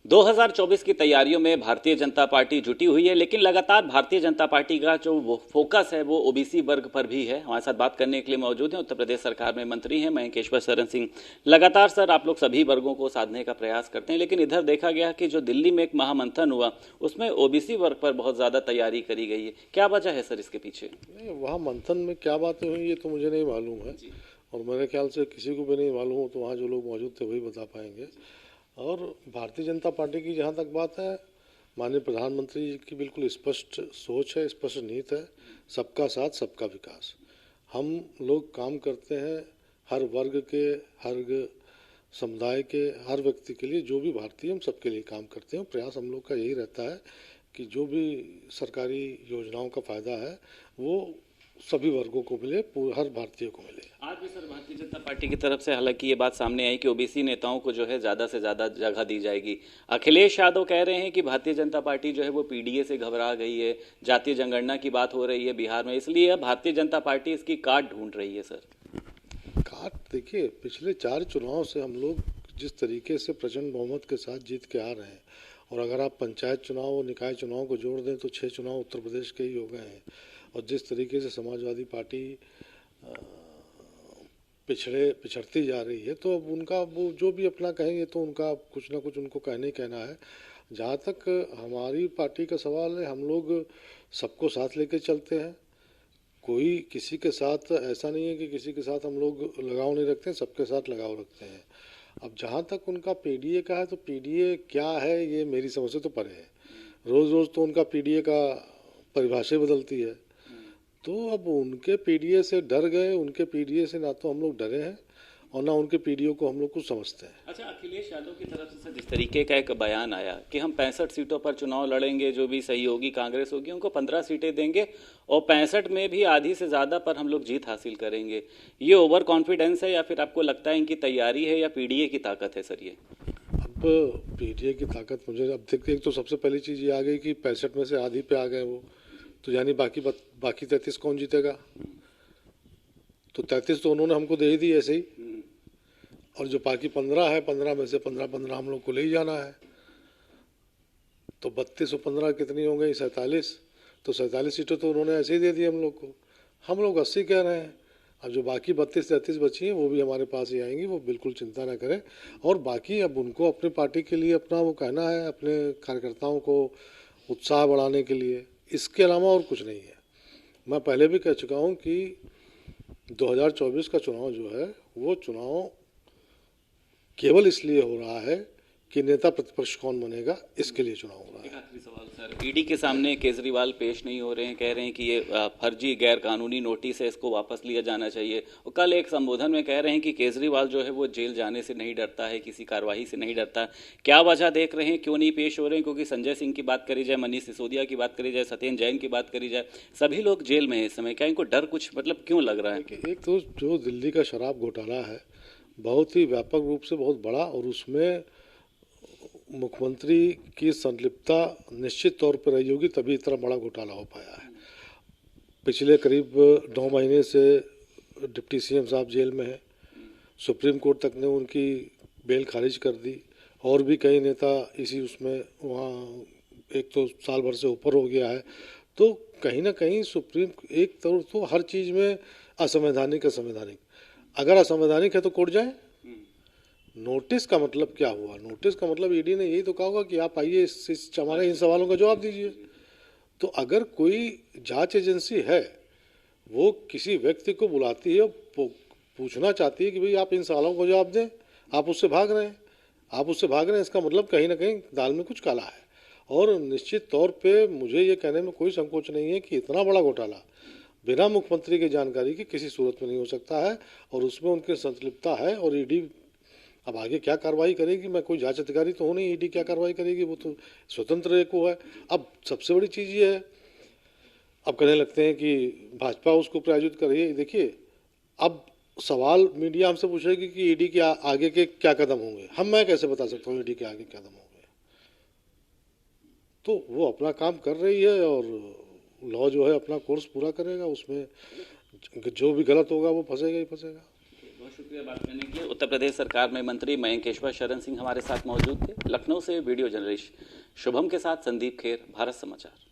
2024 की तैयारियों में भारतीय जनता पार्टी जुटी हुई है, लेकिन लगातार भारतीय जनता पार्टी का जो वो फोकस है वो ओबीसी वर्ग पर भी है। हमारे साथ बात करने के लिए मौजूद हैं उत्तर प्रदेश सरकार में मंत्री हैं महेंकेश्वर शरण सिंह। लगातार सर आप लोग सभी वर्गों को साधने का प्रयास करते हैं, लेकिन इधर देखा गया कि जो दिल्ली में एक महामंथन हुआ उसमें ओबीसी वर्ग पर बहुत ज़्यादा तैयारी करी गई है। क्या वजह है सर इसके पीछे? नहीं, वहाँ मंथन में क्या बातें हुई ये तो मुझे नहीं मालूम है। और मेरे ख्याल से किसी को भी नहीं मालूम हो, तो वहाँ जो लोग मौजूद थे वही बता पाएंगे। और भारतीय जनता पार्टी की जहाँ तक बात है, माननीय प्रधानमंत्री जी की बिल्कुल स्पष्ट सोच है, स्पष्ट नीति है, सबका साथ सबका विकास। हम लोग काम करते हैं हर वर्ग के, हर समुदाय के, हर व्यक्ति के लिए। जो भी भारतीय हम सबके लिए काम करते हैं। प्रयास हम लोग का यही रहता है कि जो भी सरकारी योजनाओं का फ़ायदा है वो सभी वर्गों को मिले, हर भारतीय को मिले। आज भी सर भारतीय जनता पार्टी की तरफ से हालांकि ये बात सामने आई कि ओबीसी नेताओं को जो है ज़्यादा से ज़्यादा जगह दी जाएगी। अखिलेश यादव कह रहे हैं कि भारतीय जनता पार्टी जो है वो पीडीए से घबरा गई है, जातीय जनगणना की बात हो रही है बिहार में, इसलिए अब भारतीय जनता पार्टी इसकी काट ढूंढ रही है। सर काट देखिए, पिछले 4 चुनाव से हम लोग जिस तरीके से प्रचंड बहुमत के साथ जीत के आ रहे हैं, और अगर आप पंचायत चुनाव और निकाय चुनाव को जोड़ दें तो 6 चुनाव उत्तर प्रदेश के ही हो गए हैं। और जिस तरीके से समाजवादी पार्टी पिछड़ती जा रही है, तो अब उनका वो जो भी अपना कहेंगे तो उनका कुछ ना कुछ उनको कहना ही कहना है। जहाँ तक हमारी पार्टी का सवाल है, हम लोग सबको साथ लेके चलते हैं। कोई किसी के साथ ऐसा नहीं है कि किसी के साथ हम लोग लगाव नहीं रखते हैं, सबके साथ लगाव रखते हैं। अब जहाँ तक उनका पीडीए का है, तो पीडीए क्या है ये मेरी समझ से तो परे है। रोज़ रोज़ तो उनका पीडीए का परिभाषा बदलती है। तो अब उनके पीडीए से डर गए, उनके पीडीए से ना तो हम लोग डरे हैं और ना उनके पीडीओ को हम लोग कुछ समझते हैं। अच्छा, अखिलेश यादव की तरफ से जिस तरीके का एक बयान आया कि हम 65 सीटों पर चुनाव लड़ेंगे, जो भी सही होगी कांग्रेस होगी उनको 15 सीटें देंगे और 65 में भी आधी से ज़्यादा पर हम लोग जीत हासिल करेंगे, ये ओवर कॉन्फिडेंस है या फिर आपको लगता है इनकी तैयारी है या पीडीए की ताकत है सर ये? अब पीडीए की ताकत मुझे अब देखते, एक तो सबसे पहली चीज़ ये आ गई कि 65 में से आधी पे आ गए वो, तो यानी बाकी 33 कौन जीतेगा? तो 33 तो उन्होंने हमको दे ही दी ऐसे ही। और जो बाकी 15 है, 15 में से 15 हम लोग को ले ही जाना है। तो 32 और 15 कितनी हो गई? 47। तो 47 सीटें तो उन्होंने ऐसे ही दे दी हम लोग को। हम लोग 80 कह रहे हैं। अब जो बाकी 32-33 बची हैं वो भी हमारे पास ही आएंगी, वो बिल्कुल चिंता ना करें। और बाकी अब उनको अपनी पार्टी के लिए अपना वो कहना है, अपने कार्यकर्ताओं को उत्साह बढ़ाने के लिए, इसके अलावा और कुछ नहीं है। मैं पहले भी कह चुका हूँ कि 2024 का चुनाव जो है वो चुनाव केवल इसलिए हो रहा है कि नेता प्रतिपक्ष कौन बनेगा, इसके लिए चुनाव हो रहा है। एक आखिरी सवाल सर, ईडी के सामने केजरीवाल पेश नहीं हो रहे हैं, कह रहे हैं कि ये फर्जी गैर कानूनी नोटिस है, इसको वापस लिया जाना चाहिए। और कल एक संबोधन में कह रहे हैं कि केजरीवाल जो है वो जेल जाने से नहीं डरता है, किसी कार्रवाई से नहीं डरता। क्या वजह देख रहे हैं, क्यों नहीं पेश हो रहे हैं? क्योंकि संजय सिंह की बात करी जाए, मनीष सिसोदिया की बात करी जाए, सत्येंद्र जैन की बात करी जाए, सभी लोग जेल में हैं इस समय। क्या इनको डर कुछ मतलब क्यों लग रहा है? एक तो जो दिल्ली का शराब घोटाला है बहुत ही व्यापक रूप से बहुत बड़ा, और उसमें मुख्यमंत्री की संलिप्तता निश्चित तौर पर रही होगी, तभी इतना बड़ा घोटाला हो पाया है। पिछले करीब 9 महीने से डिप्टी सीएम साहब जेल में हैं। सुप्रीम कोर्ट तक ने उनकी बेल खारिज कर दी, और भी कई नेता इसी उसमें वहाँ, एक तो साल भर से ऊपर हो गया है। तो कहीं ना कहीं सुप्रीम, एक तो हर चीज़ में असंवैधानिक असंवैधानिक, अगर असंवैधानिक है तो कोर्ट जाए। नोटिस का मतलब क्या हुआ? नोटिस का मतलब ईडी ने यही तो कहा होगा कि आप आइए, हमारे इन सवालों का जवाब दीजिए। तो अगर कोई जांच एजेंसी है, वो किसी व्यक्ति को बुलाती है, पूछना चाहती है कि भाई आप इन सवालों का जवाब दें, आप उससे भाग रहे हैं, इसका मतलब कहीं ना कहीं दाल में कुछ काला है। और निश्चित तौर पे मुझे ये कहने में कोई संकोच नहीं है कि इतना बड़ा घोटाला बिना मुख्यमंत्री की जानकारी के किसी सूरत में नहीं हो सकता है, और उसमें उनकी संतृप्तता है। और ईडी अब आगे क्या कार्रवाई करेगी, मैं कोई जांच अधिकारी तो हूँ नहीं, ईडी क्या कार्रवाई करेगी, वो तो स्वतंत्र एक वो है। अब सबसे बड़ी चीज़ ये है, अब कहने लगते हैं कि भाजपा उसको प्रायोजित कर रही है। देखिए, अब सवाल मीडिया हमसे पूछेगी कि ईडी के आगे के क्या कदम होंगे, मैं कैसे बता सकता हूँ ईडी के आगे क्या कदम होंगे? तो वो अपना काम कर रही है, और लॉ जो है अपना कोर्स पूरा करेगा, उसमें जो भी गलत होगा वो फंसेगा ही फंसेगा। बहुत शुक्रिया बात करने के लिए। उत्तर प्रदेश सरकार में मंत्री मयंकेश्वर शरण सिंह हमारे साथ मौजूद थे। लखनऊ से वीडियो जर्नलिस्ट शुभम के साथ संदीप खेर, भारत समाचार।